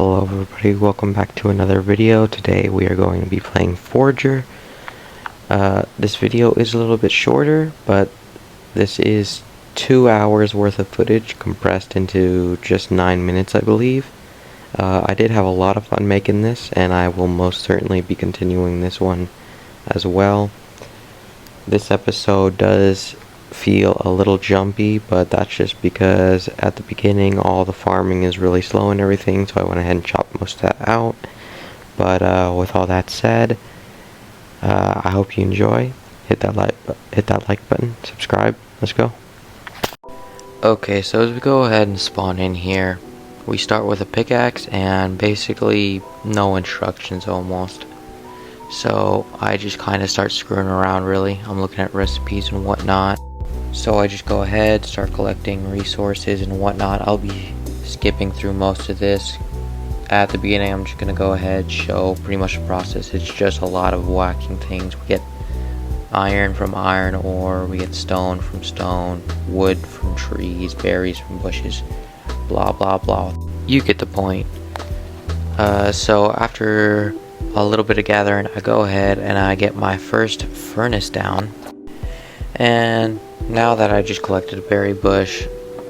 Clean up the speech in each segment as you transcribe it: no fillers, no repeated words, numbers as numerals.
Hello everybody, welcome back to another video. Today we are going to be playing Forager. This video is a little bit shorter, but this is 2 hours worth of footage compressed into just 9 minutes, I believe. I did have a lot of fun making this, and I will most certainly be continuing this one as well. This episode does feel a little jumpy, but that's just because at the beginning all the farming is really slow and everything, so I went ahead and chopped most of that out. But with all that said, I hope you enjoy. Hit that like button, subscribe. Let's go. Okay, so as we go ahead and spawn in here, we start with a pickaxe and basically no instructions almost. So I just kind of start screwing around really. I'm looking at recipes and whatnot. So I just go ahead, start collecting resources and whatnot. I'll be skipping through most of this. At the beginning, I'm just going to go ahead, show pretty much the process. It's just a lot of whacking things. We get iron from iron ore, we get stone from stone, wood from trees, berries from bushes, blah blah blah. You get the point. So after a little bit of gathering, I go ahead and I get my first furnace down. And now that I just collected a berry bush,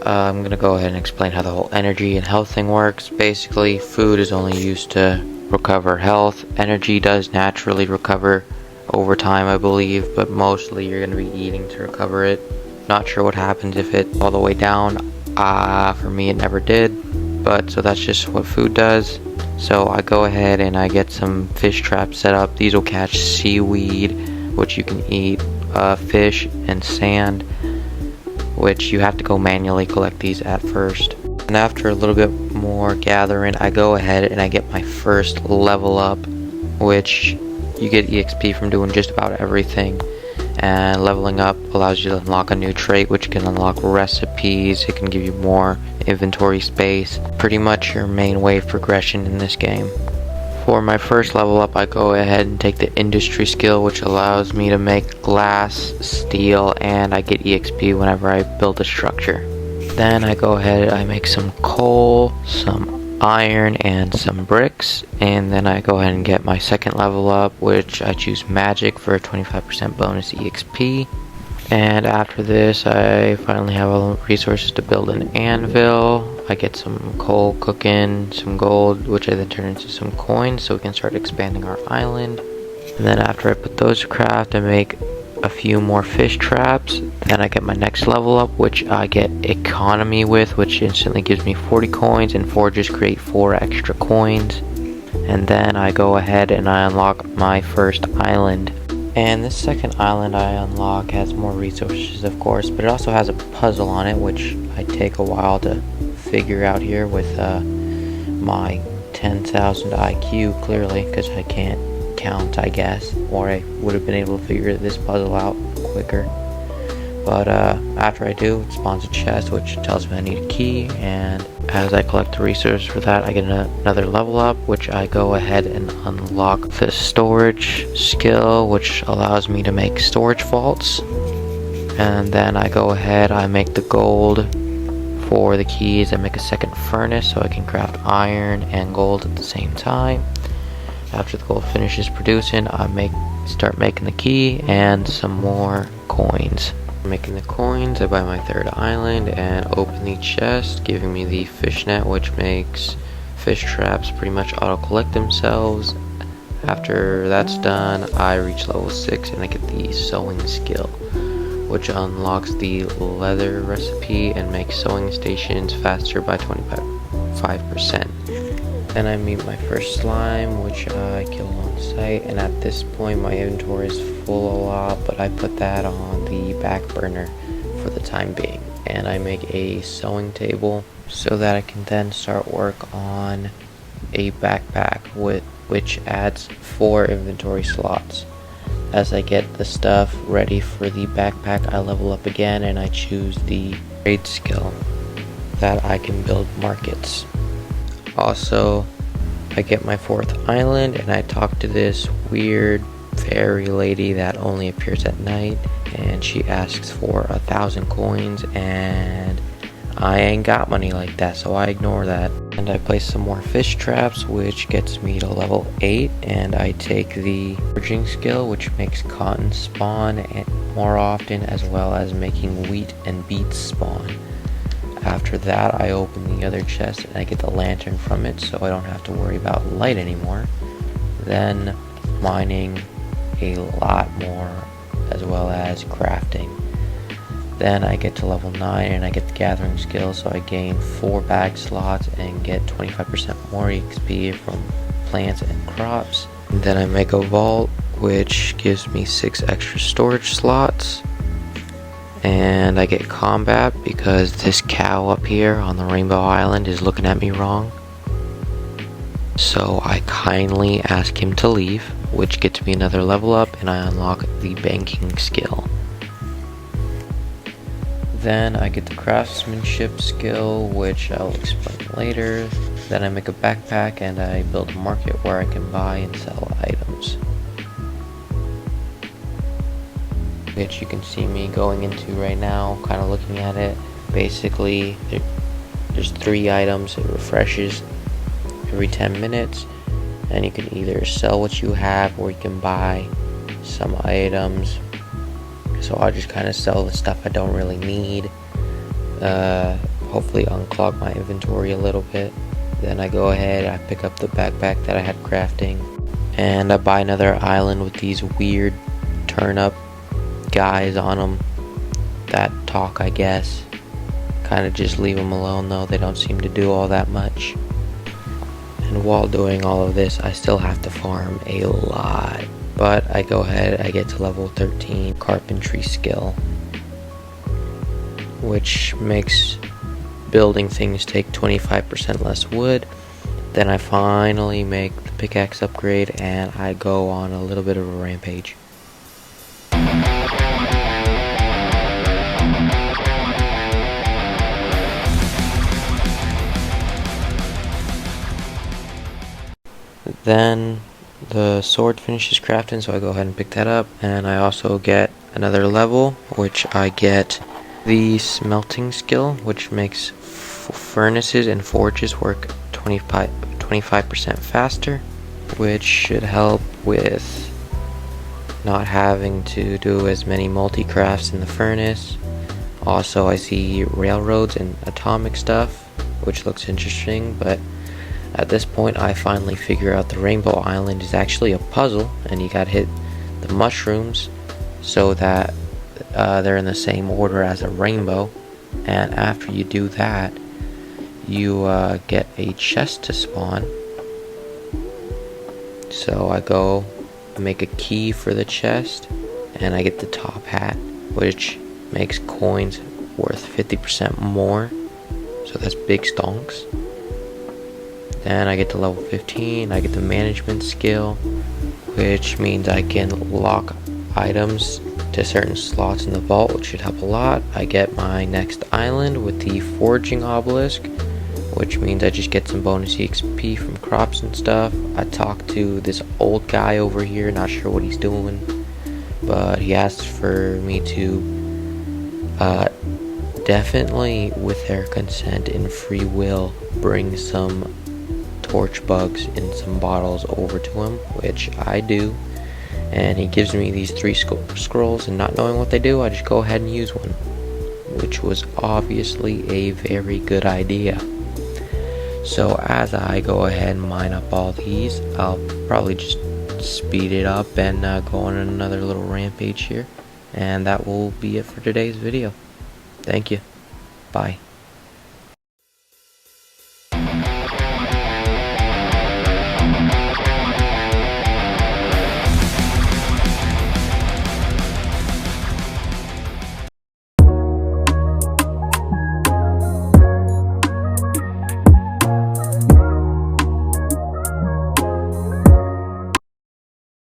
I'm going to go ahead and explain how the whole energy and health thing works. Basically, food is only used to recover health. Energy does naturally recover over time, I believe, but mostly you're going to be eating to recover it. Not sure what happens if it's all the way down. For me, it never did, but so that's just what food does. So I go ahead and I get some fish traps set up. These will catch seaweed, which you can eat, fish and sand, which you have to go manually collect these at first. And after a little bit more gathering, I go ahead and I get my first level up, which you get EXP from doing just about everything. And leveling up allows you to unlock a new trait, which can unlock recipes. It can give you more inventory space. Pretty much your main way of progression in this game. For my first level up, I go ahead and take the industry skill, which allows me to make glass, steel, and I get EXP whenever I build a structure. Then I go ahead, I make some coal, some iron, and some bricks, and then I go ahead and get my second level up, which I choose magic for a 25% bonus EXP. And after this, I finally have all the resources to build an anvil. I get some coal cooking, some gold, which I then turn into some coins so we can start expanding our island. And then after I put those to craft, I make a few more fish traps. Then I get my next level up, which I get economy with, which instantly gives me 40 coins, and forges create 4 extra coins. And then I go ahead and I unlock my first island. And this second island I unlock has more resources, of course, but it also has a puzzle on it, which I take a while to figure out here with my 10,000 IQ, clearly, because I can't count, I guess, or I would have been able to figure this puzzle out quicker. But after I do, it spawns a chest, which tells me I need a key, and as I collect the resources for that, I get another level up, which I go ahead and unlock the storage skill, which allows me to make storage vaults. And then I go ahead, I make the gold for the keys. I make a second furnace so I can craft iron and gold at the same time. After the gold finishes producing, I start making the key and some more coins. Making the coins, I buy my third island and open the chest, giving me the fishnet, which makes fish traps pretty much auto-collect themselves. After that's done, I reach level 6 and I get the sewing skill, which unlocks the leather recipe and makes sewing stations faster by 25%. Then I meet my first slime, which I kill on site, and at this point my inventory is full a lot, but I put that on the back burner for the time being. And I make a sewing table so that I can then start work on a backpack, which adds 4 inventory slots. As I get the stuff ready for the backpack, I level up again and I choose the trade skill that I can build markets. Also, I get my 4th island and I talk to this weird fairy lady that only appears at night, and she asks for 1,000 coins, and I ain't got money like that, so I ignore that. And I place some more fish traps, which gets me to level 8, and I take the foraging skill, which makes cotton spawn more often, as well as making wheat and beets spawn. After that, I open the other chest and I get the lantern from it, so I don't have to worry about light anymore. Then mining a lot more, as well as crafting. Then I get to level 9 and I get the gathering skill, so I gain 4 bag slots and get 25% more XP from plants and crops. And then I make a vault, which gives me 6 extra storage slots. And I get combat because this cow up here on the Rainbow Island is looking at me wrong. So I kindly ask him to leave, which gets me another level up, and I unlock the banking skill. Then I get the craftsmanship skill, which I'll explain later. Then I make a backpack and I build a market where I can buy and sell items, which you can see me going into right now, kind of looking at it. Basically, there's 3 items. It refreshes every 10 minutes, and you can either sell what you have or you can buy some items. So I just kind of sell the stuff I don't really need, hopefully unclog my inventory a little bit. Then I go ahead, I pick up the backpack that I had crafting, and I buy another island with these weird turnip guys on them that talk, I guess. Kind of just leave them alone though, they don't seem to do all that much. And while doing all of this, I still have to farm a lot. But I go ahead, I get to level 13 carpentry skill, which makes building things take 25% less wood. Then I finally make the pickaxe upgrade and I go on a little bit of a rampage. Then the sword finishes crafting, so I go ahead and pick that up, and I also get another level, which I get the smelting skill, which makes furnaces and forges work 25% faster, which should help with not having to do as many multi-crafts in the furnace. Also, I see railroads and atomic stuff, which looks interesting, but at this point I finally figure out the Rainbow Island is actually a puzzle, and you gotta hit the mushrooms so that they're in the same order as a rainbow, and after you do that you get a chest to spawn. So I go make a key for the chest and I get the top hat, which makes coins worth 50% more, so that's big stonks. Then I get to level 15, I get the management skill, which means I can lock items to certain slots in the vault, which should help a lot. I get my next island with the foraging obelisk, which means I just get some bonus XP from crops and stuff. I talk to this old guy over here, not sure what he's doing, but he asked for me to definitely, with their consent and free will, bring some torch bugs in some bottles over to him, which I do, and he gives me these 3 scrolls, and not knowing what they do, I just go ahead and use one, which was obviously a very good idea. So as I go ahead and mine up all these, I'll probably just speed it up and go on another little rampage here, and that will be it for today's video. Thank you. Bye.